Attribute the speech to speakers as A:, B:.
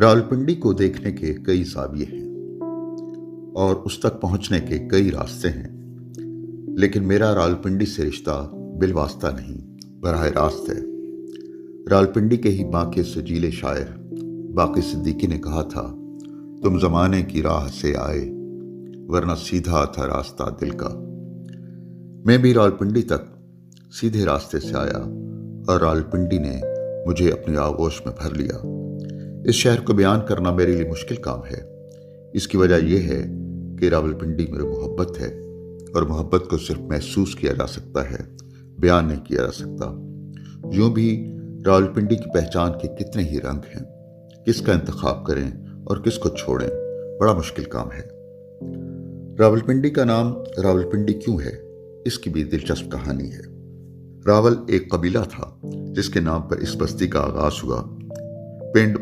A: रावलपिंडी को देखने के कई ज़ाविये हैं और उस तक पहुंचने के कई रास्ते हैं, लेकिन मेरा रावलपिंडी से रिश्ता बिलवास्ता नहीं, बराह रास्त है। रावलपिंडी के ही बाकी सजीले शायर बाकी सिद्दीकी ने कहा था, तुम ज़माने की राह से आए वरना सीधा था रास्ता दिल का। मैं भी रावलपिंडी तक सीधे रास्ते से आया और रावलपिंडी ने मुझे अपनी आगोश में भर लिया। इस शहर को बयान करना मेरे लिए मुश्किल काम है। इसकी वजह यह है कि रावलपिंडी मेरी मोहब्बत है और मोहब्बत को सिर्फ महसूस किया जा सकता है, बयान नहीं किया जा सकता। यूं भी रावलपिंडी की पहचान के कितने ही रंग हैं, किसका इंतखाब करें और किसको छोड़ें, बड़ा मुश्किल काम है। रावलपिंडी का नाम रावलपिंडी क्यों है, इसकी भी दिलचस्प कहानी है। रावल एक कबीला था जिसके नाम पर इस बस्ती का आगाज हुआ। पिंड